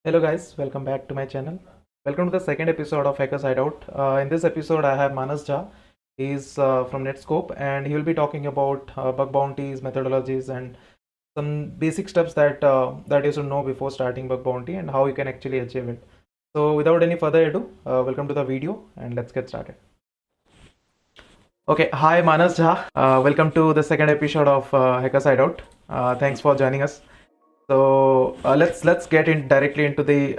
Hello guys, welcome back to my channel. Welcome to the second episode of Hackers Hideout. In this episode, I have Manas Jha. He's from Netskope and he will be talking about bug bounties, methodologies, and some basic steps that you should know before starting bug bounty and how you can actually achieve it. So, without any further ado, welcome to the video and let's get started. Okay, hi Manas Jha. Welcome to the second episode of Hackers Hideout. Thanks for joining us. So let's get in directly into the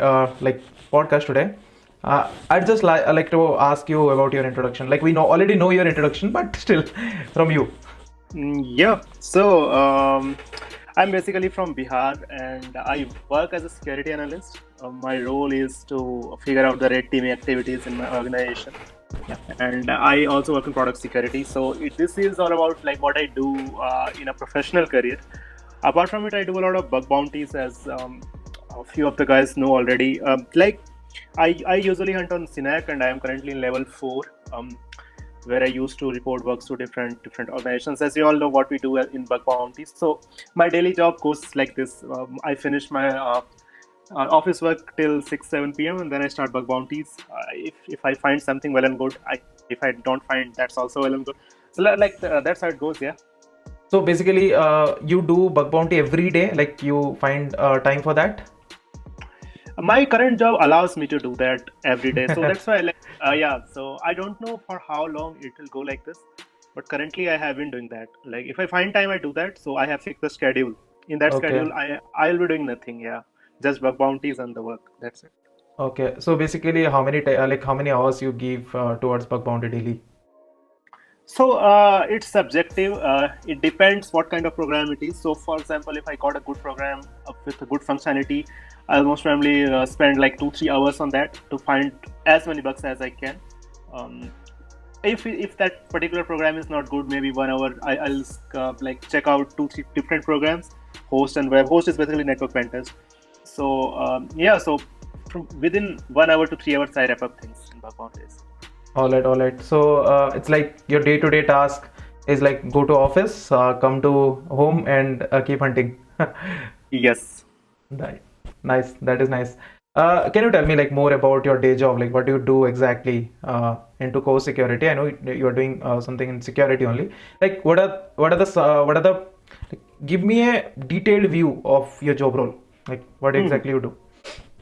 podcast today. I'd just like to ask you about your introduction. Like we already know your introduction, but still from you. Yeah, so I'm basically from Bihar and I work as a security analyst. My role is to figure out the red team activities in my organization. Yeah. And I also work in product security. So this is all about like what I do in a professional career. Apart from it, I do a lot of bug bounties, as a few of the guys know already. I usually hunt on Synack, and I am currently in level 4. Where I used to report bugs to different organizations. As you all know, what we do in bug bounties. So my daily job goes like this: I finish my office work till 6-7 p.m. and then I start bug bounties. If I find something, well and good. If I don't find, that's also well and good. So that's how it goes. Yeah. So basically, you do bug bounty every day. Like you find time for that. My current job allows me to do that every day, so that's why yeah. So I don't know for how long it will go like this, but currently I have been doing that. Like if I find time, I do that. So I have fixed the schedule. In that Okay. schedule, I'll be doing nothing. Yeah, just bug bounties and the work. That's it. Okay. So basically, how many hours you give towards bug bounty daily? So it's subjective. It depends what kind of program it is. So for example, if I got a good program with a good functionality, I'll most probably spend like 2-3 hours on that to find as many bugs as I can. Um, if that particular program is not good, maybe 1 hour I'll like check out 2-3 different programs. Host and web. Host is basically network pen test. So yeah, so from within 1 hour to 3 hours, I wrap up things in bug bounties. All right, all right. So it's like your day-to-day task is like go to office, come to home, and keep hunting. Yes. Right. Nice. That is nice. Can you tell me like more about your day job? Like what do you do exactly into core security? I know you are doing something in security only. Like what are the like, give me a detailed view of your job role. Like what Hmm. exactly you do.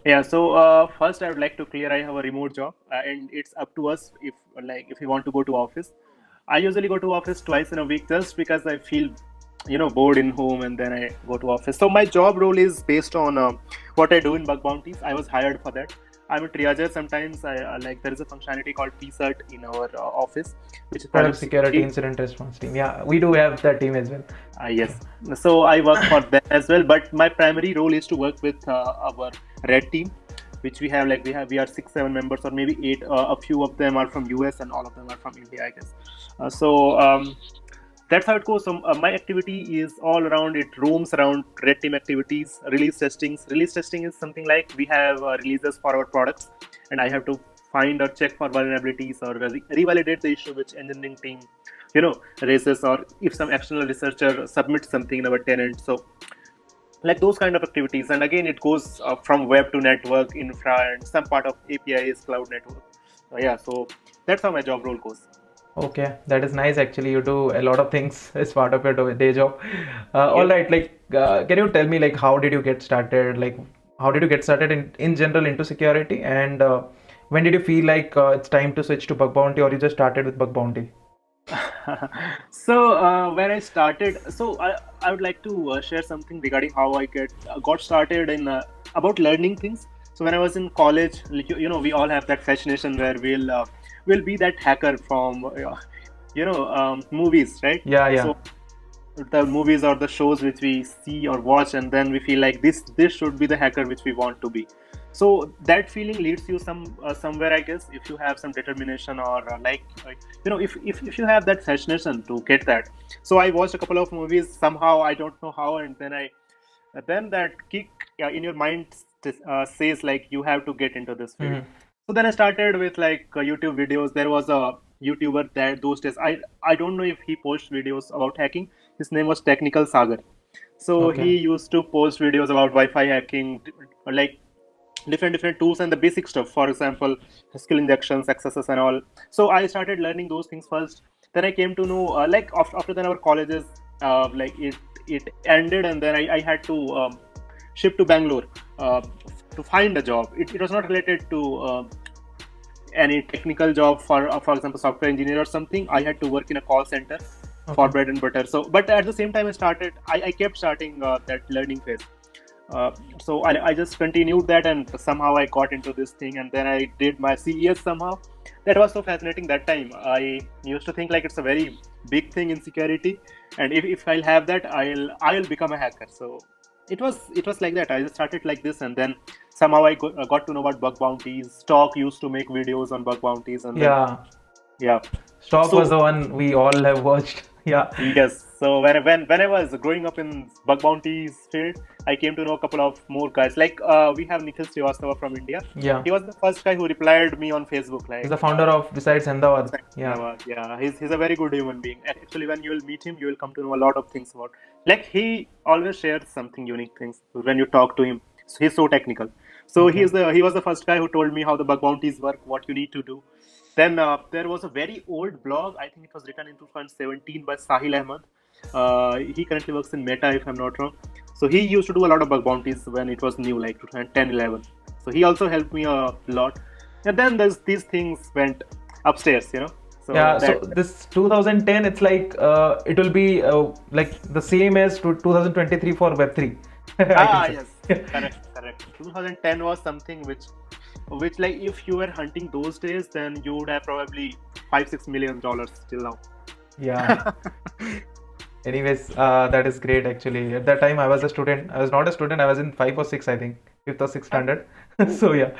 Yeah, so first I would like to clear I have a remote job, and it's up to us if we want to go to office. I usually go to office twice in a week just because I feel bored in home, and then I go to office. So my job role is based on what I do in bug bounties. I was hired for that. I'm a triager. Sometimes I like there is a functionality called PCERT in our office, which is Product product security security. incident response team. Yeah, we do have that team as well. Yes. So I work for them as well, but my primary role is to work with our red team, which we are 6-7 members or maybe 8. A few of them are from US and all of them are from India, I guess. So that's how it goes. So my activity is all around. It roams around red team activities, release testings. Release testing is something like we have releases for our products, and I have to find or check for vulnerabilities or revalidate the issue which engineering team raises, or if some external researcher submits something in our tenant. So like those kind of activities, and again it goes from web to network infra and some part of APIs cloud network. Yeah, so that's how my job role goes. Okay, that is nice. Actually, you do a lot of things as part of your day job. All Yep. right, like, can you tell me like how did you get started? Like, how did you get started in general into security? And when did you feel like it's time to switch to bug bounty, or you just started with bug bounty? So when I started, so I would like to share something regarding how I got started in about learning things. So when I was in college, like, we all have that fascination where we'll be that hacker from movies, right? Yeah, yeah. So the movies or the shows which we see or watch, and then we feel like this should be the hacker which we want to be. So that feeling leads you somewhere, I guess, if you have some determination or if you have that fascination to get that. So I watched a couple of movies somehow, I don't know how, and then that kick in your mind says like you have to get into this field. Hmm. So then I started with like YouTube videos. There was a YouTuber that those days, I don't know if he posts videos about hacking. His name was Technical Sagar. So Okay. he used to post videos about Wi-Fi hacking, like different tools and the basic stuff. For example, skill injections, accesses, and all. So I started learning those things first. Then I came to know, like after then our colleges, like it ended, and then I had to shift to Bangalore to find a job. It was not related to any technical job, for example software engineer or something. I had to work in a call center for bread and butter. So but at the same time I kept starting that learning phase. So I just continued that, and somehow I got into this thing, and then I did my CES somehow. That was so fascinating that time. I used to think like it's a very big thing in security, and if I'll have that, I'll become a hacker. So it was like that. I just started like this, and then somehow I got to know about bug bounties. Stock used to make videos on bug bounties, and then Yeah, yeah. Stock So was the one we all have watched. Yeah. yes. So when I was growing up in bug bounties field, I came to know a couple of more guys. Like we have Nikhil Srivastava from India. Yeah. He was the first guy who replied me on Facebook. Like He's the founder of Besides Ahmedabad. Yeah. yeah. He's a very good human being. Actually, when you will meet him, you will come to know a lot of things about. Like he always shares something unique things when you talk to him. So he's so technical. So Okay. he was the first guy who told me how the bug bounties work, what you need to do. Then there was a very old blog. I think it was written in 2017 by Sahil Ahmed. He currently works in Meta, if I'm not wrong. So he used to do a lot of bug bounties when it was new, like 2010, 11. So he also helped me a lot. And then these things went upstairs, you know. So Yeah, so that, this 2010, it's like it will be like the same as 2023 for Web3. I can say. yes, correct. 2010 was something which like if you were hunting those days, then you would have probably $5-6 million till now. Yeah. Anyways, that is great actually. At that time, I was a student. I was not a student. I was in five or six, I think, fifth or sixth standard. So yeah,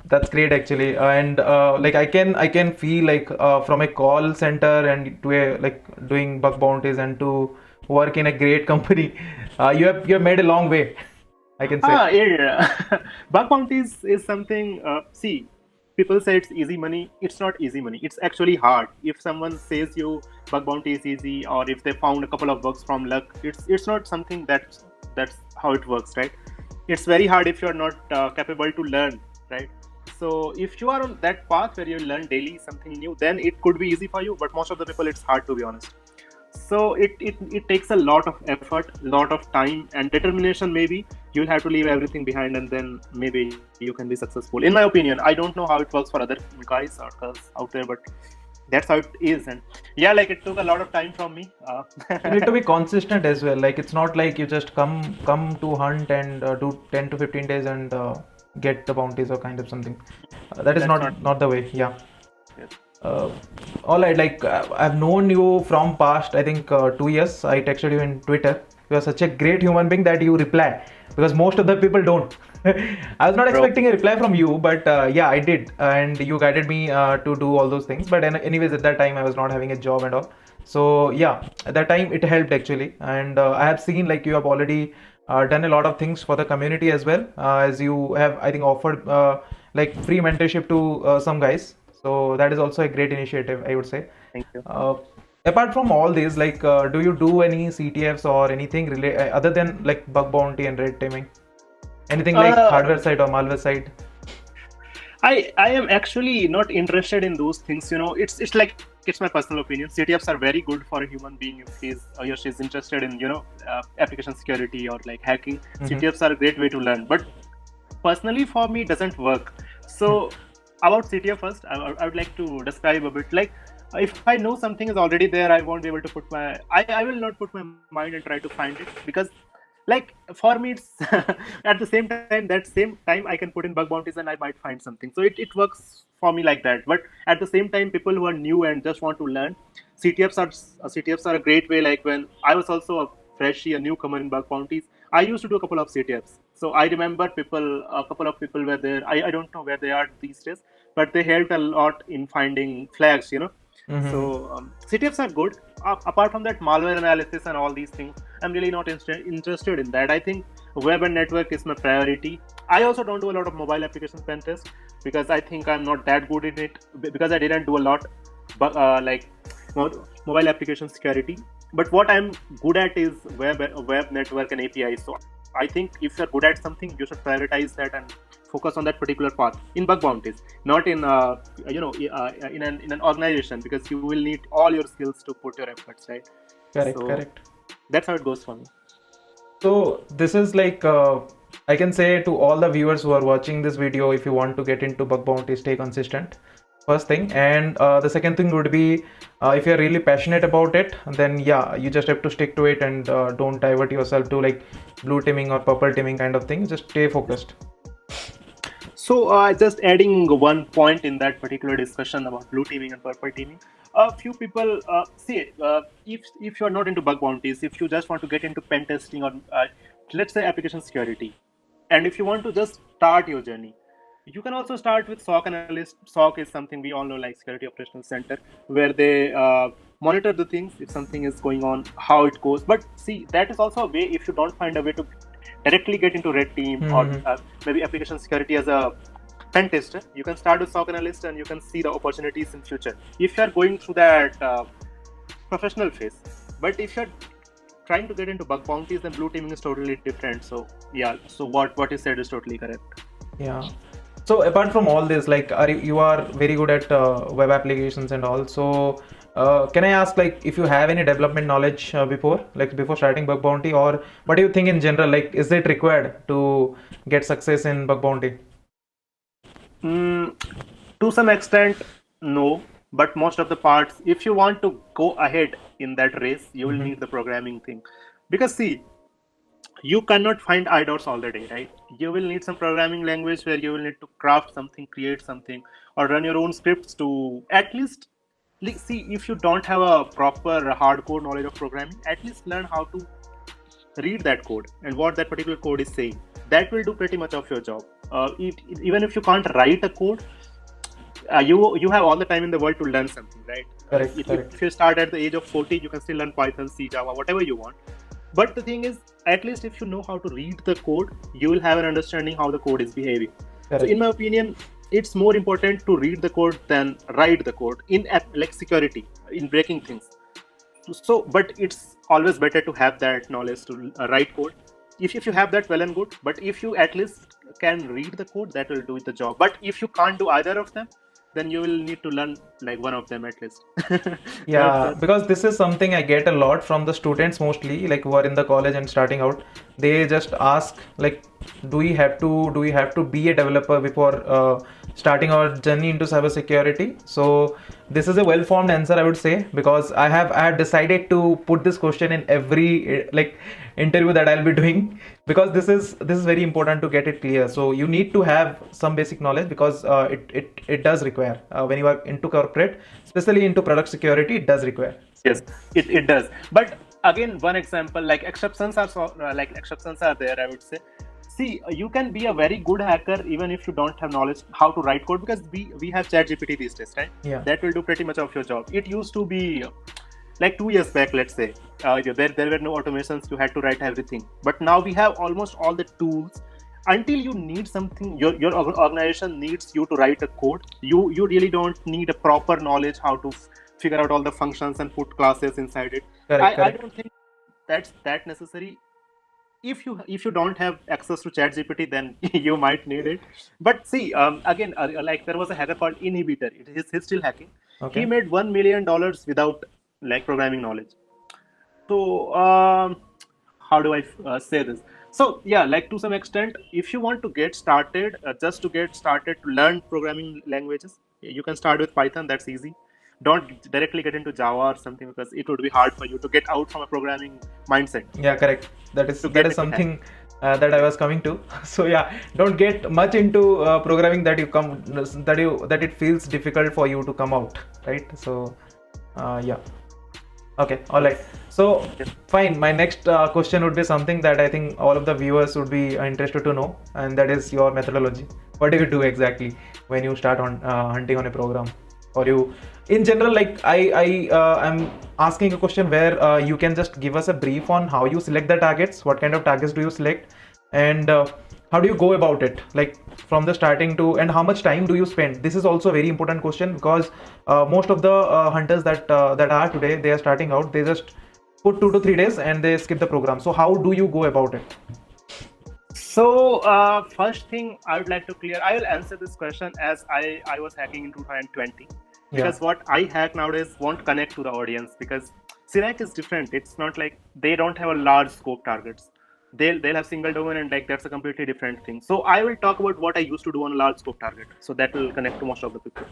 that's great actually. And like I can feel like from a call center and to a like doing bug bounties and to work in a great company, you have made a long way, I can say. Yeah. Bug bounties is something. See, people say it's easy money. It's not easy money. It's actually hard. If someone says you bug bounty is easy, or if they found a couple of bugs from luck, it's not something that's how it works, right? It's very hard if you're not capable to learn, right? So if you are on that path where you learn daily something new, then it could be easy for you. But most of the people, it's hard, to be honest. So it takes a lot of effort, lot of time and determination. Maybe you'll have to leave everything behind, and then maybe you can be successful, in my opinion. I don't know how it works for other guys or girls out there, but that's how it is. And yeah, like it took a lot of time from me. You need to be consistent as well. Like it's not like you just come to hunt and do 10 to 15 days and get the bounties or kind of something. That is That's not the way. Yeah. yes. Uh, all right. Like I've known you from past, I think 2 years. I texted you in Twitter. You are such a great human being that you reply because most of the people don't. I was not Bro. expecting a reply from you, but yeah, I did, and you guided me to do all those things. But anyways, at that time, I was not having a job and all. So yeah, at that time it helped actually, and I have seen like you have already done a lot of things for the community as well, as you have I think offered like free mentorship to some guys. So that is also a great initiative, I would say. Thank you. Apart from all these, like, do you do any CTFs or anything other than like bug bounty and red teaming? Anything like Uh, hardware side or malware side? I am actually not interested in those things. You know, it's like it's my personal opinion. CTFs are very good for a human being if he's or she's interested in application security or like hacking. CTFs are a great way to learn, but personally for me it doesn't work. So about CTF first, I would like to describe a bit. Like if I know something is already there, I won't be able to put I will not put my mind and try to find it, because like for me it's at the same time, that same time I can put in bug bounties and I might find something. So it works for me like that. But at the same time, people who are new and just want to learn, CTFs are a great way. Like when I was also a freshie, a newcomer in bug bounties, I used to do a couple of CTFs. So I remember a couple of people were there. I don't know where they are these days, but they helped a lot in finding flags, So CTFs are good. Apart from that, malware analysis and all these things, I'm really not interested in that. I think web and network is my priority. I also don't do a lot of mobile applications pen test because I think I'm not that good in it, because I didn't do a lot, but like mobile application security. But what I'm good at is web network and APIs. So I think if you're good at something, you should prioritize that and focus on that particular path in bug bounties, not in in an organization, because you will need all your skills to put your efforts, right? Correct. That's how it goes for me. So this is like I can say to all the viewers who are watching this video, if you want to get into bug bounty, stay consistent. First thing, and the second thing would be if you're really passionate about it, then yeah, you just have to stick to it and don't divert yourself to like blue teaming or purple teaming kind of thing. Just stay focused. So just adding one point in that particular discussion about blue teaming and purple teaming, a few people if you are not into bug bounties, if you just want to get into pen testing or let's say application security, and if you want to just start your journey, you can also start with SOC analyst. SOC is something we all know, like Security Operations Center, where they monitor the things if something is going on, how it goes. But see, that is also a way, if you don't find a way to directly get into red team or maybe application security as a pen tester, you can start with SOC analyst and you can see the opportunities in future if you are going through that professional phase. But if you're trying to get into bug bounties, then blue teaming is totally different. So yeah, so what you said is totally correct. Yeah. So apart from all this, like you are very good at web applications and all. So can I ask, like, if you have any development knowledge before starting bug bounty, or what do you think in general? Like, is it required to get success in bug bounty? To some extent, no. But most of the parts, if you want to go ahead in that race, you will need the programming thing. Because see, you cannot find hideouts all the day, right? You will need some programming language where you will need to craft something, create something, or run your own scripts to at least see, if you don't have a proper hardcore knowledge of programming, at least learn how to read that code and what that particular code is saying. That will do pretty much of your job. Even if you can't write a code, you have all the time in the world to learn something, right? Correct. If you start at the age of 40, you can still learn Python, C, Java, whatever you want. But the thing is, at least if you know how to read the code, you will have an understanding how the code is behaving. Correct. So in my opinion, it's more important to read the code than write the code in like security, in breaking things. So, but it's always better to have that knowledge to write code. If you have that, well and good. But if you at least can read the code, that will do the job. But if you can't do either of them, then you will need to learn like one of them at least. Yeah, because this is something I get a lot from the students, mostly like who are in the college and starting out. They just ask, like, do we have to be a developer before starting our journey into cybersecurity? So this is a well-formed answer, I would say, because I had decided to put this question in every like interview that I'll be doing, because this is very important to get it clear. So you need to have some basic knowledge, because it does require when you are into corporate, especially into product security, it does require. Yes, it does. But again, one example, like exceptions are there, I would say. See, you can be a very good hacker even if you don't have knowledge how to write code, because we have ChatGPT these days, right? Yeah. That will do pretty much of your job. It used to be like 2 years back, let's say, there were no automations, you had to write everything. But now we have almost all the tools. Until you need something, your organization needs you to write a code, you really don't need a proper knowledge how to figure out all the functions and put classes inside it. Correct. I don't think that's that necessary. If you don't have access to ChatGPT, then you might need it. But see, again, like there was a hacker called Inhibitor. He's still hacking. Okay. He made $1 million without like programming knowledge. So how do I say this? So yeah, like to some extent, if you want to get started, just to get started to learn programming languages, you can start with Python. That's easy. Don't directly get into Java or something, because it would be hard for you to get out from a programming mindset. Yeah, correct. That is something that I was coming to. So yeah, don't get much into programming that it feels difficult for you to come out, right? So yeah. Okay, all right. So fine. My next question would be something that I think all of the viewers would be interested to know, and that is your methodology. What do you do exactly when you start on hunting on a program? Or you, in general, like I'm asking a question where you can just give us a brief on how you select the targets, what kind of targets do you select, and how do you go about it, like from the starting to, and how much time do you spend? This is also a very important question, because most of the hunters that are today, they are starting out, they just put 2 to 3 days and they skip the program. So how do you go about it? So first thing I would like to clear, I will answer this question as I was hacking in 2020, because what I hack nowadays won't connect to the audience, because Synack is different. It's not like they don't have a large scope targets. They'll have single domain, and like that's a completely different thing. So I will talk about what I used to do on a large scope target. So that will connect to most of the people.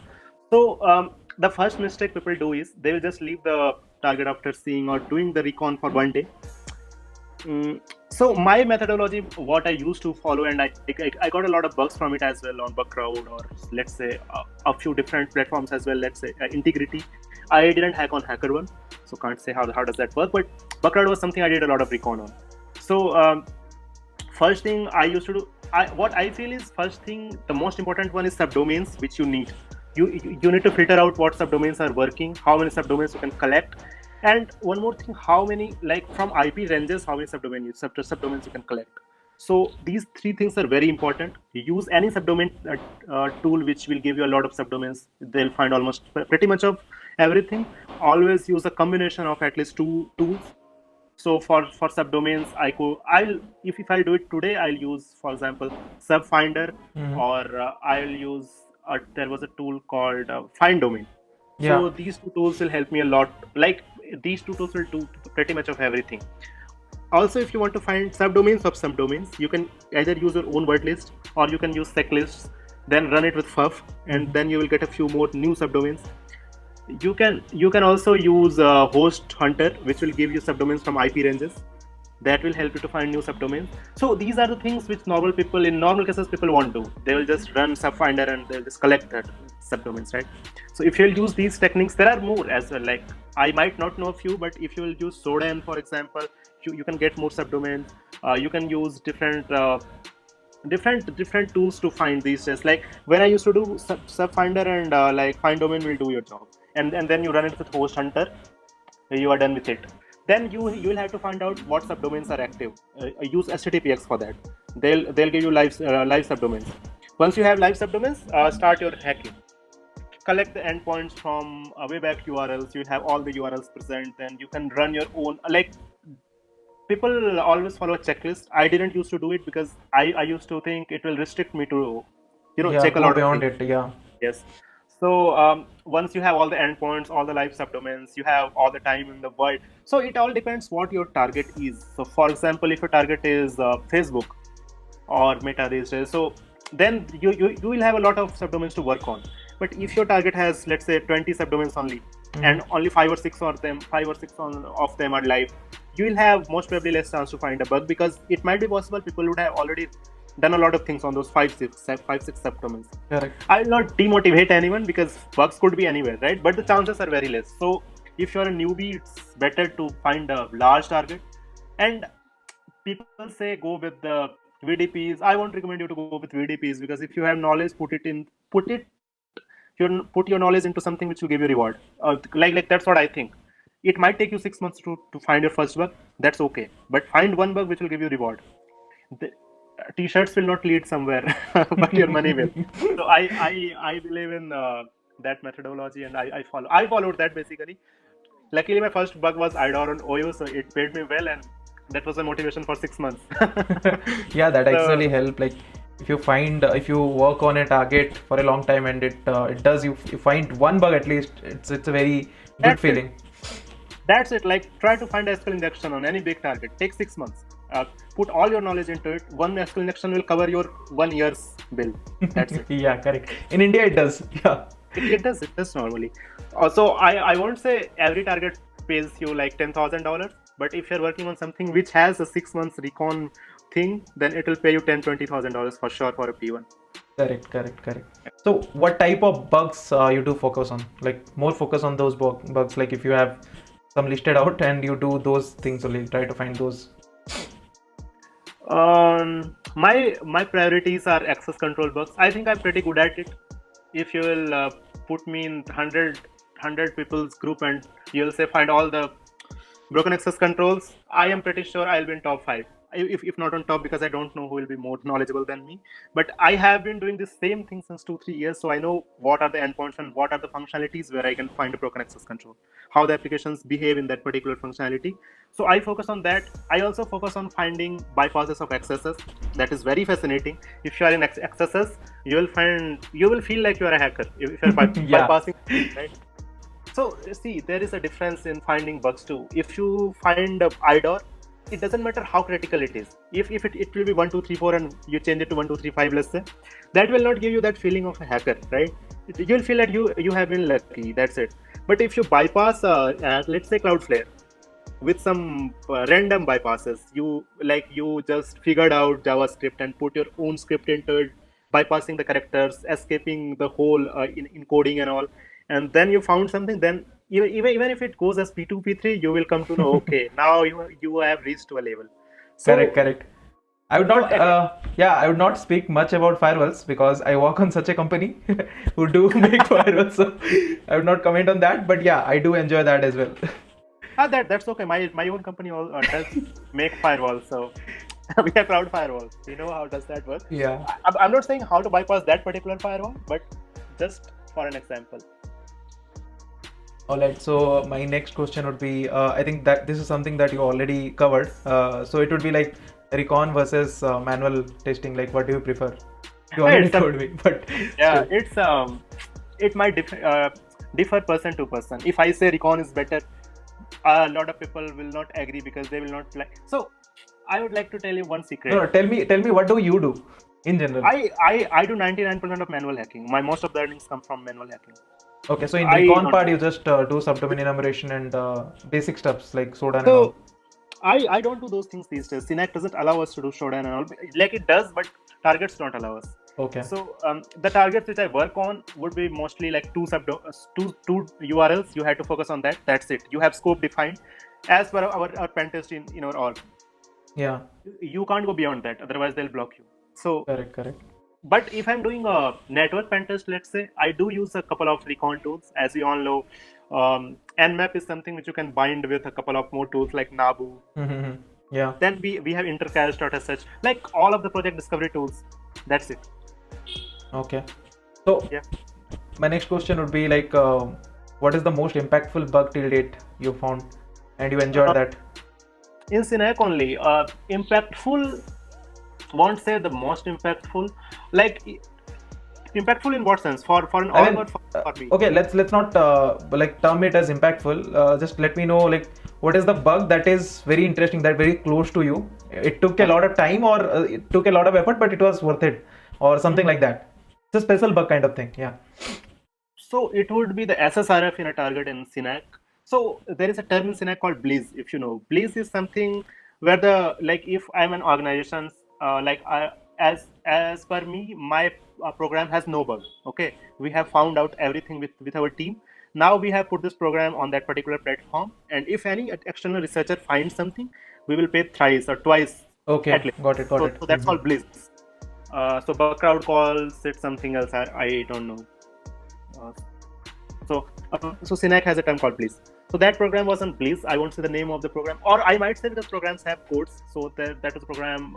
So the first mistake people do is they will just leave the target after seeing or doing the recon for one day. So my methodology, what I used to follow, and I got a lot of bugs from it as well on Bugcrowd, or let's say a few different platforms as well. Let's say Integrity. I didn't hack on HackerOne, so can't say how does that work. But Bugcrowd was something I did a lot of recon on. So first thing I used to do, what I feel is first thing, the most important one is subdomains, which you need. You need to filter out what subdomains are working, how many subdomains you can collect. And one more thing, how many, like from IP ranges, how many subdomains you can collect. So these three things are very important. Use any subdomain tool which will give you a lot of subdomains. They'll find almost pretty much of everything. Always use a combination of at least two tools. So for subdomains, if I'll do it today, I'll use, for example, Subfinder, or I'll use there was a tool called Find Domain. So these two tools will help me a lot. Like these two tools will do pretty much of everything. Also, if you want to find subdomains of subdomains, you can either use your own word list, or you can use sec lists, then run it with FUF, and then you will get a few more new subdomains. You can also use Host Hunter, which will give you subdomains from IP ranges. That will help you to find new subdomains. So these are the things which in normal cases people won't do. They will just run Subfinder and they'll just collect that subdomains, right? So if you'll use these techniques, there are more as well. Like I might not know a few, but if you will use Sodan, for example, you can get more subdomains. You can use different tools to find these tests. Like when I used to do Subfinder and like Find Domain will do your job, and then you run it with Host Hunter, you are done with it. Then you will have to find out what subdomains are active. Use HTTPX for that. They'll give you live subdomains. Once you have live subdomains, start your hacking. Collect the endpoints from webApp URLs. You have all the URLs present. Then you can run your own. Like people always follow a checklist. I didn't used to do it because I used to think it will restrict me to check a lot of things. Yes. So once you have all the endpoints, all the live subdomains, you have all the time in the world. So it all depends what your target is. So for example, if your target is Facebook or Meta these days, so then you will have a lot of subdomains to work on. But if your target has, let's say, 20 subdomains only, and only 5 or 6 of them are live, you will have most probably less chance to find a bug, because it might be possible people would have already done a lot of things on those 5-6 subdomains. Correct. I will not demotivate anyone, because bugs could be anywhere, right? But the chances are very less. So if you're a newbie, it's better to find a large target. And people say go with the VDPs. I won't recommend you to go with VDPs, because if you have knowledge, put your knowledge into something which will give you reward. Like that's what I think. It might take you 6 months to find your first bug. That's okay. But find one bug which will give you reward. T-shirts will not lead somewhere, but your money will. So I believe in that methodology, and I followed that basically. Luckily, my first bug was IDOR on OYO, so it paid me well, and that was a motivation for 6 months. Yeah, that actually helped. Like if you work on a target for a long time and it does, you find one bug at least, it's a very good feeling. That's it. Like try to find SQL injection on any big target. Take 6 months. Put all your knowledge into it. One SQL injection will cover your 1 year's bill. That's it. Yeah, correct. In India, it does. Yeah. It does normally. Also, I won't say every target pays you like $10,000, but if you're working on something which has a 6 months recon thing, then it will pay you $10,000-$20,000 for sure for a P1. Correct. So what type of bugs you do focus on? Like more focus on those bugs, like if you have some listed out and you do those things only, try to find those. My priorities are access control bugs. I think I'm pretty good at it. If you will put me in 100 people's group and you'll say find all the broken access controls, I am pretty sure I'll be in top 5. If not on top, because I don't know who will be more knowledgeable than me. But I have been doing the same thing since 2-3 years, so I know what are the endpoints and what are the functionalities where I can find a broken access control, how the applications behave in that particular functionality. So I focus on that. I also focus on finding bypasses of accesses. That is very fascinating. If you are in accesses, you will feel like you are a hacker if you're Yeah. bypassing, right? So see, there is a difference in finding bugs too. If you find a IDOR, it doesn't matter how critical it is. If it will be 1, 2, 3, 4 and you change it to 1, 2, 3, 5, let's say, that will not give you that feeling of a hacker, right? You'll feel that you have been lucky. That's it. But if you bypass, let's say Cloudflare, with some random bypasses, you just figured out JavaScript and put your own script into it, bypassing the characters, escaping the whole in encoding and all, and then you found something. Then even if it goes as P2 P3, you will come to know, okay, now you have reached to a level. So Correct. I would not, again, I would not speak much about firewalls because I work on such a company who do make firewalls. So I would not comment on that. But yeah, I do enjoy that as well. that's okay. My own company does make firewalls, so we have cloud firewalls. We know how does that work. Yeah. I'm not saying how to bypass that particular firewall, but just for an example. All right. So my next question would be, I think that this is something that you already covered. So it would be like Recon versus manual testing. Like, what do you prefer? You already told me, but yeah, still. it might differ person to person. If I say Recon is better, a lot of people will not agree because they will not like. So I would like to tell you one secret. No, tell me, what do you do in general? I do 99% of manual hacking. Most of the earnings come from manual hacking. Okay, so in Recon part, you just do subdomain enumeration and basic stuffs like Sodan and all. I don't do those things these days. Synack doesn't allow us to do Shodan and all. Like it does, but targets don't allow us. Okay. So the targets which I work on would be mostly like two URLs. You have to focus on that. That's it. You have scope defined as per our pen test in our org. Yeah. You can't go beyond that. Otherwise, they'll block you. So Correct. But if I'm doing a network pen test, let's say, I do use a couple of recon tools. As we all know, Nmap is something which you can bind with a couple of more tools like Nabu. Mm-hmm. Yeah. Then we have intercache.sh, like all of the project discovery tools. That's it. Okay. So yeah, my next question would be like, what is the most impactful bug till date you found, and you enjoyed that? In Synack only, impactful. Won't say the most impactful. Like impactful in what sense? For an org or for me? Okay, let's not like term it as impactful. Just let me know like what is the bug that is very interesting, that very close to you. It took a lot of time or it took a lot of effort, but it was worth it, or something like that. It's a special bug kind of thing. Yeah. So it would be the SSRF in a target in Synack. So there is a term in Synack called Bleeze. If you know, Bleeze is something where if I'm an organization, as per me, my program has no bug. Okay, we have found out everything with our team. Now we have put this program on that particular platform, and if any external researcher finds something, we will pay thrice or twice. Okay, at least. got it. So that's called Bleeze. So bug crowd calls it something else. I don't know. So Synack has a term called Bleeze. So that program was on Bleeze. I won't say the name of the program, or I might say because programs have codes. So that was a program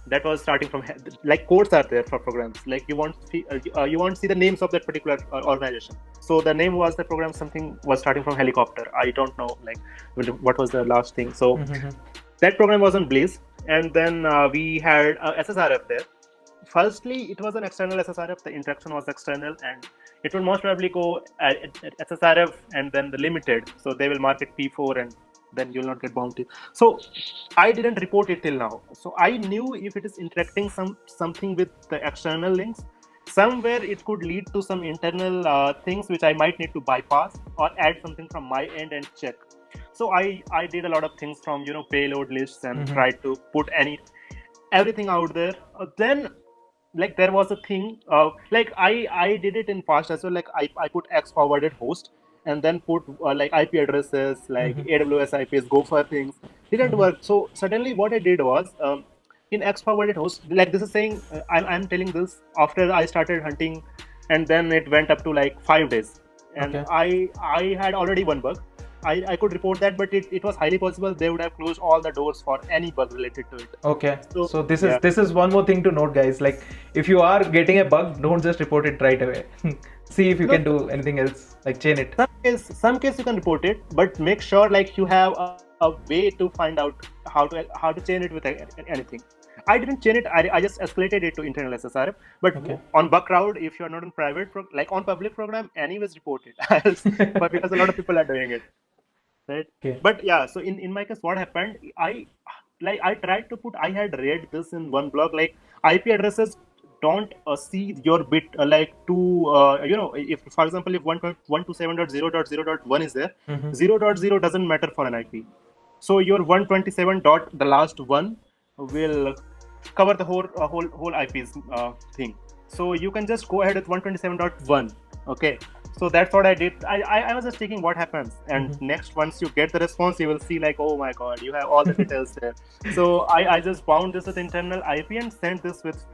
that was starting from like codes are there for programs. Like you won't see the names of that particular organization. So the name was the program. Something was starting from helicopter. I don't know like what was the last thing. So that program was on Bleeze, and then we had SSRF there. Firstly, it was an external SSRF. The interaction was external, and it will most probably go at SSRF and then the limited. So they will mark it P4, and then you'll not get bounty. So I didn't report it till now. So I knew if it is interacting something with the external links, somewhere it could lead to some internal things which I might need to bypass or add something from my end and check. So I did a lot of things from payload lists and tried to put everything out there. Then like there was a thing like I did it in past as well. Like I put X forwarded host and then put like IP addresses like AWS IPs, Gopher things. Didn't work. So suddenly what I did was in X forwarded host, like this is saying I'm telling this after I started hunting, and then it went up to like 5 days, and I had already one bug. I could report that, but it was highly possible they would have closed all the doors for any bug related to it. Okay, so this is one more thing to note, guys. Like if you are getting a bug, don't just report it right away. See if you can do anything else, like chain it. Some case you can report it, but make sure like you have a way to find out how to chain it with anything. I didn't chain it. I just escalated it to internal SSRF. But Okay. on Bugcrowd, if you're not on private, like on public program, anyways report it. But because a lot of people are doing it, right? Okay. But yeah, so in my case, what happened? I tried to put. I had read this in one blog. Like IP addresses don't see your bit like to if for example if 127.0.0.1 is there, 0.0 doesn't matter for an IP. So your 127 dot the last one will cover the whole IP's thing. So you can just go ahead with 127.1. Okay. So that's what I did. I was just checking what happens, and next once you get the response, you will see like, oh my god, you have all the details there. So I just bound this with internal IP and sent this with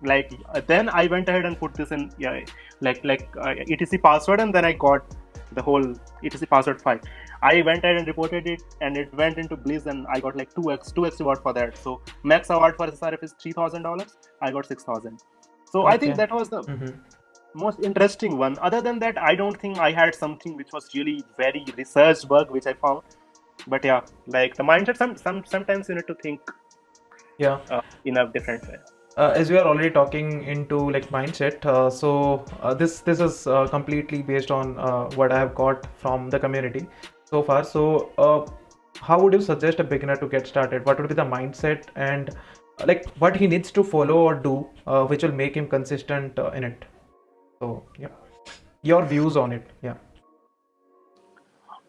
like then I went ahead and put this in etc password, and then I got the whole etc password file. I went ahead and reported it, and it went into Blizz, and I got like 2x reward for that. So max award for SRF is $3,000. I got 6,000. So I think that was the most interesting one. Other than that, I don't think I had something which was really very researched bug which I found. But yeah, like the mindset, sometimes you need to think in a different way. As we are already talking into like mindset, this is completely based on what I have got from the community so far. So how would you suggest a beginner to get started? What would be the mindset and like what he needs to follow or do, which will make him consistent in it? So yeah, your views on it. Yeah.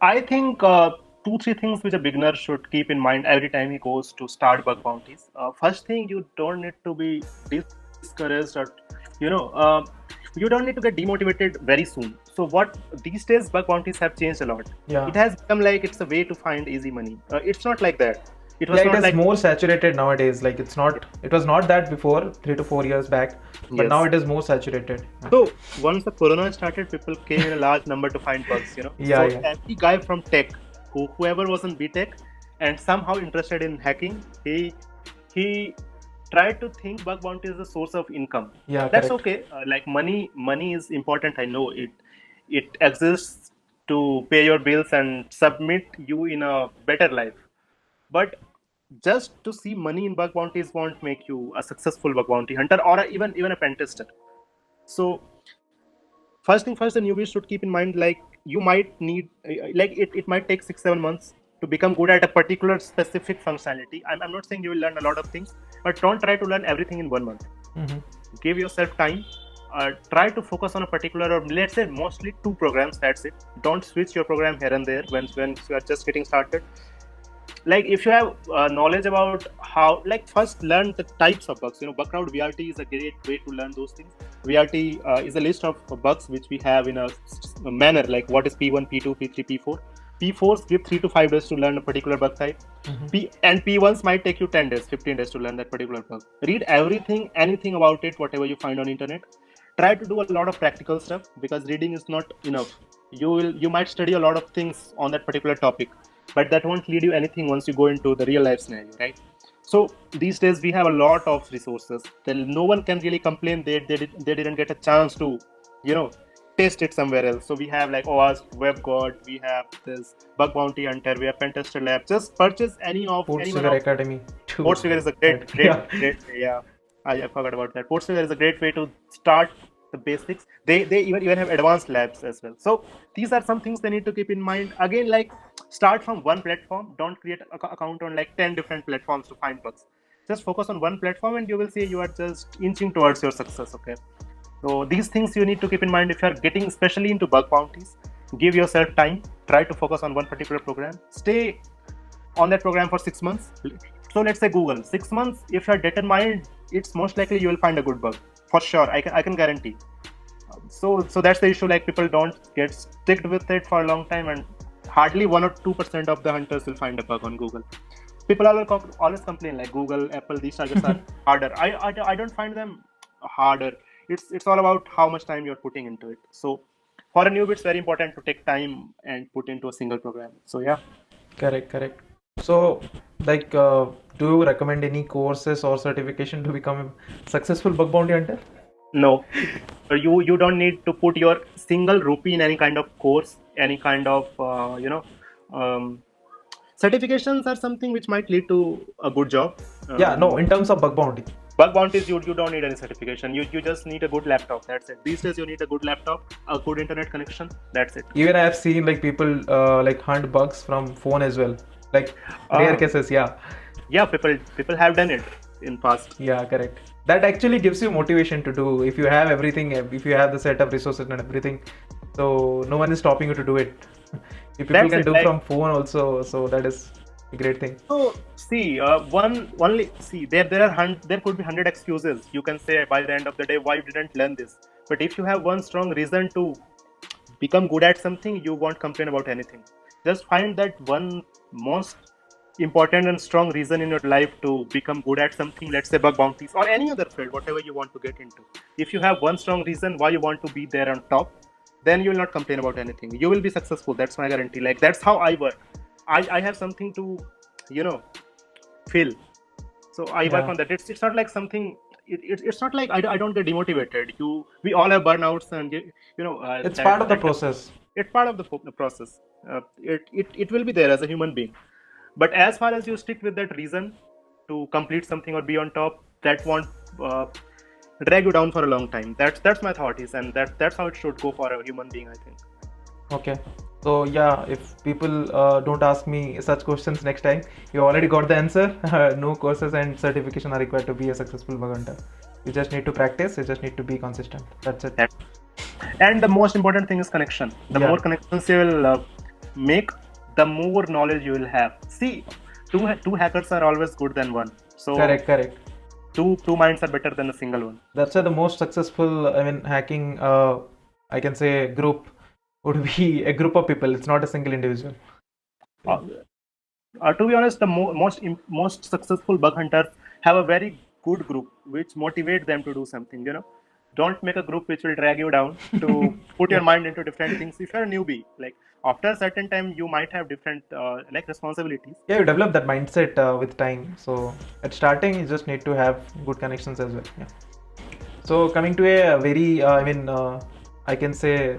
I think 2-3 things which a beginner should keep in mind every time he goes to start bug bounties. First thing, you don't need to be discouraged, or you don't need to get demotivated very soon. So what these days bug bounties have changed a lot. Yeah. It has become like it's a way to find easy money. It's not like that. It is like more saturated nowadays. Like it was not that before 3 to 4 years back, but now it is more saturated. So once the corona started, people came in a large number to find bugs. Every guy from tech, whoever was in BTech and somehow interested in hacking, he tried to think bug bounty is a source of income. Yeah, that's correct. Okay. Like money is important. I know it exists to pay your bills and submit you in a better life. But just to see money in bug bounties won't make you a successful bug bounty hunter or even a pen tester. So first thing first, the newbies should keep in mind, like you might need it might take 6-7 months to become good at a particular specific functionality. I'm not saying you will learn a lot of things, but don't try to learn everything in 1 month. Give yourself time. Try to focus on a particular, or let's say mostly 2 programs. That's it. Don't switch your program here and there when you are just getting started. Like if you have knowledge about how, like first learn the types of bugs. Bugcrowd VRT is a great way to learn those things. VRT is a list of bugs which we have in a manner, like what is P1, P2, P3, P4. P4s give 3 to 5 days to learn a particular bug type. And P1s might take you 10 days, 15 days to learn that particular bug. Read anything about it, whatever you find on internet. Try to do a lot of practical stuff, because reading is not enough. You might study a lot of things on that particular topic, but that won't lead you anything once you go into the real life scenario, right? So these days we have a lot of resources. Then no one can really complain they didn't get a chance to, test it somewhere else. So we have like OWASP, WebGuard, we have this Bug Bounty Hunter, we have Pentester Lab. Just purchase any of Portswigger Academy. Portswigger is a great yeah. I forgot about that. Portswigger is a great way to start the basics. They even have advanced labs as well. So these are some things they need to keep in mind. Again, like start from one platform. Don't create an account on like 10 different platforms to find bugs. Just focus on one platform and you will see you are just inching towards your success. Okay. So these things you need to keep in mind if you are getting especially into bug bounties. Give yourself time. Try to focus on one particular program. Stay on that program for 6 months. So let's say Google, 6 months. If you are determined, it's most likely you will find a good bug for sure. I can guarantee. So that's the issue. Like people don't get sticked with it for a long time, and hardly 1 or 2% of the hunters will find a bug on Google. People always complain like Google, Apple, these targets are harder. I don't find them harder. It's all about how much time you're putting into it. So for a newbie, it's very important to take time and put into a single program. So yeah. Correct. So like, do you recommend any courses or certification to become a successful bug bounty hunter? No, you don't need to put your single rupee in any kind of course, any kind of Certifications are something which might lead to a good job. Yeah, no, in terms of bug bounty. Bug bounties, you don't need any certification. You just need a good laptop. That's it. These days, you need a good laptop, a good internet connection. That's it. Even I have seen like people like hunt bugs from phone as well. Like rare cases, yeah. Yeah, people have done it in past. Yeah, correct. That actually gives you motivation to do if you have everything, if you have the set of resources and everything. So no one is stopping you to do it. If people can do from phone also, so that is a great thing. So see, there could be 100 excuses. You can say by the end of the day why you didn't learn this. But if you have one strong reason to become good at something, you won't complain about anything. Just find that one most important and strong reason in your life to become good at something. Let's say bug bounties or any other field, whatever you want to get into. If you have one strong reason why you want to be there on top, then you will not complain about anything. You will be successful. That's my guarantee. Like that's how I work. I have something to, feel. So I work on that. It's not like something. It's not like I don't get demotivated. We all have burnouts, and it's part of the process. It's part of the process. It will be there as a human being. But as far as you stick with that reason to complete something or be on top, that won't drag you down for a long time. That's my thought is, and that's how it should go for a human being, I think. Okay. So yeah, if people don't ask me such questions next time, you already got the answer. No courses and certification are required to be a successful bug hunter. You just need to practice. You just need to be consistent. That's it. And the most important thing is connection. The more connections you will make, the more knowledge you will have. See, two hackers are always good than one. So correct. Two minds are better than a single one. That's why the most successful, hacking, I can say, group would be a group of people. It's not a single individual. To be honest, the most successful bug hunters have a very good group which motivate them to do something. Don't make a group which will drag you down to put your mind into different things. If you're a newbie, like after a certain time, you might have different responsibilities. Yeah, you develop that mindset with time. So at starting, you just need to have good connections as well. Yeah. So coming to a very, I can say,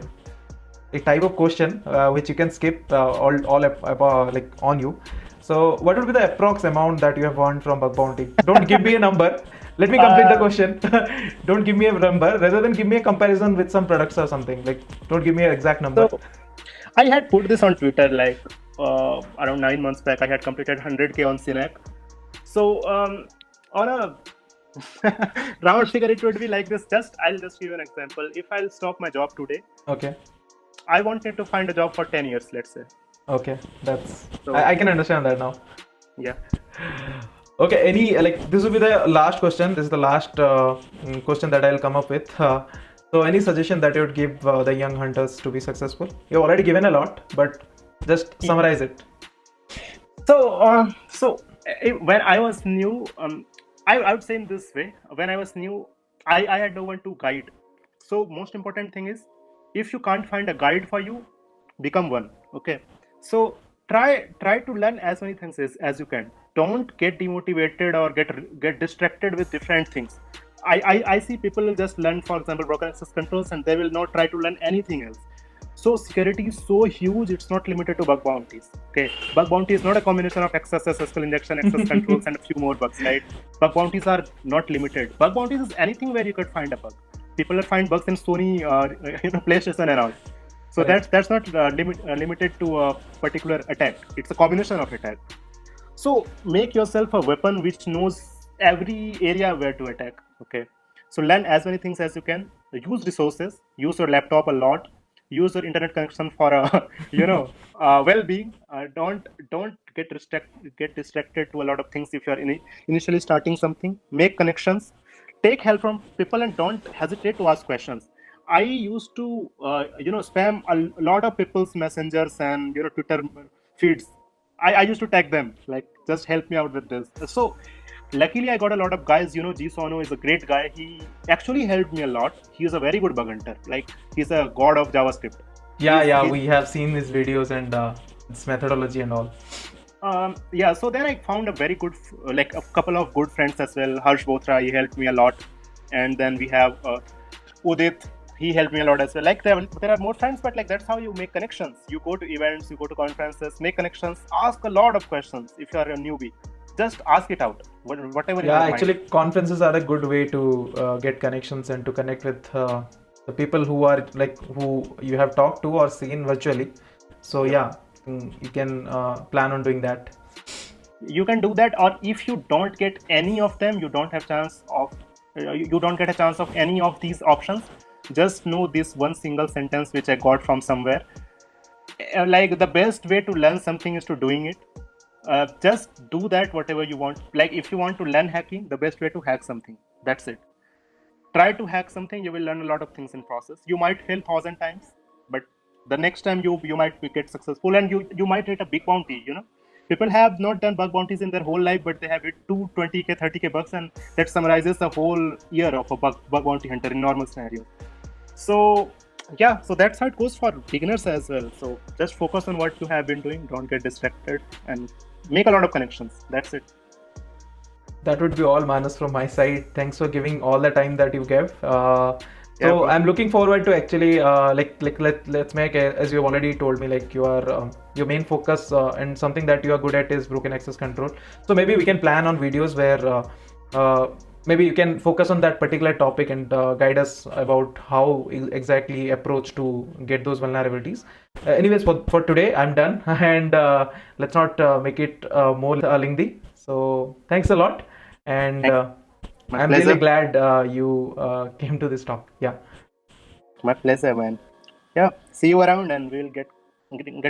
a type of question which you can skip like on you. So what would be the approx amount that you have earned from bug bounty? Don't give me a number. Let me complete the question. Don't give me a number. Rather than give me a comparison with some products or something. Like don't give me an exact number. So, I had put this on Twitter like around 9 months back. I had completed 100K on Synack. So on a round figure, it would be like this. I'll just give you an example. If I'll stop my job today, okay, I wanted to find a job for 10 years, let's say. Okay, that's I can understand that now. Yeah. Okay, this will be the last question. This is the last question that I'll come up with. So any suggestion that you would give the young hunters to be successful? You've already given a lot, but just summarize it. So when I was new, I would say in this way, when I was new, I had no one to guide. So most important thing is, if you can't find a guide for you, become one. Okay. So try to learn as many things as you can. Don't get demotivated or get distracted with different things. I see people will just learn, for example, broken access controls, and they will not try to learn anything else. So security is so huge, it's not limited to bug bounties. Okay, bug bounty is not a combination of access, SQL injection, access controls, and a few more bugs, right? Bug bounties are not limited. Bug bounties is anything where you could find a bug. People will find bugs in Sony, PlayStation and all. So right. that's not limited to a particular attack. It's a combination of attack. So make yourself a weapon which knows every area where to attack. Okay. So learn as many things as you can. Use resources. Use your laptop a lot. Use your internet connection for well-being. Don't get distracted to a lot of things if you are initially starting something. Make connections. Take help from people and don't hesitate to ask questions. I used to spam a lot of people's messengers and Twitter feeds. I used to tag them like, just help me out with this. So luckily I got a lot of guys. G Sono is a great guy. He actually helped me a lot. He is a very good bug hunter. Like, he's a god of JavaScript. We have seen his videos and its methodology and all. So then I found a very good, a couple of good friends as well. Harsh Bothra, he helped me a lot. And then we have Udit, he helped me a lot as well. Like there are more friends, but like that's how you make connections. You go to events, you go to conferences, make connections, ask a lot of questions. If you are a newbie, just ask it out, whatever in Yeah, your actually, mind. conferences are a good way to get connections and to connect with the people who are like who you have talked to or seen virtually. So Yep. yeah, you can plan on doing that. You can do that, or if you don't get any of them, you don't have chance of you don't get a chance of any of these options. Just know this one single sentence which I got from somewhere. Like the best way to learn something is to doing it. Just do that whatever you want. Like if you want to learn hacking, the best way to hack something, that's it. Try to hack something, you will learn a lot of things in process. You might fail 1,000 times, but the next time you might get successful, and you might hit a big bounty. People have not done bug bounties in their whole life, but they have hit 220k 30k bucks, and that summarizes the whole year of a bug bounty hunter in normal scenario. So yeah, so that's how it goes for beginners as well. So just focus on what you have been doing, don't get distracted, and make a lot of connections. That's it. That would be all, Manas, from my side. Thanks for giving all the time that you gave. Yeah, So bro. I'm looking forward to actually let's make as you have already told me, like you are your main focus and something that you are good at is broken access control. So maybe we can plan on videos where maybe you can focus on that particular topic and guide us about how exactly approach to get those vulnerabilities. Anyways, for today I'm done and let's not make it more lengthy. So thanks a lot. And My I'm really pleasure. glad you came to this talk. Yeah. My pleasure, man. Yeah, see you around, and we'll get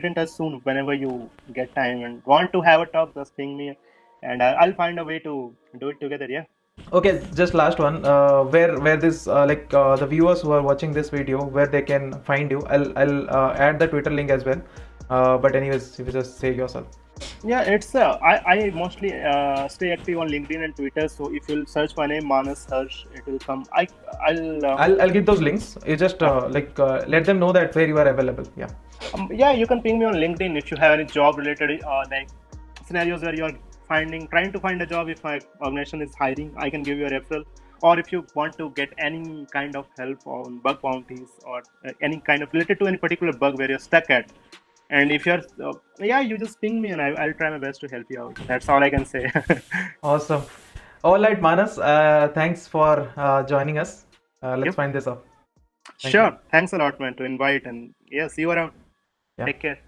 in touch soon whenever you get time and want to have a talk. Just ping me, and I'll find a way to do it together. Yeah. Okay, just last one. Where this the viewers who are watching this video, where they can find you. I'll add the Twitter link as well. But anyways, if you just say yourself. Yeah, it's I mostly stay active on LinkedIn and Twitter. So if you'll search my name Manas Harsh, it will come. I'll I'll give those links. You just let them know that where you are available. Yeah. yeah, you can ping me on LinkedIn if you have any job related like scenarios where you're trying to find a job. If my organization is hiring, I can give you a referral. Or if you want to get any kind of help on bug bounties or any kind of related to any particular bug where you're stuck at, and if you're yeah, you just ping me and I'll try my best to help you out. That's all I can say. Awesome. All right, Manas. Thanks for joining us. Let's Yep. find this up. Thank you. Sure. Thanks a lot, man, to invite, and yeah, see you around. Yeah. Take care.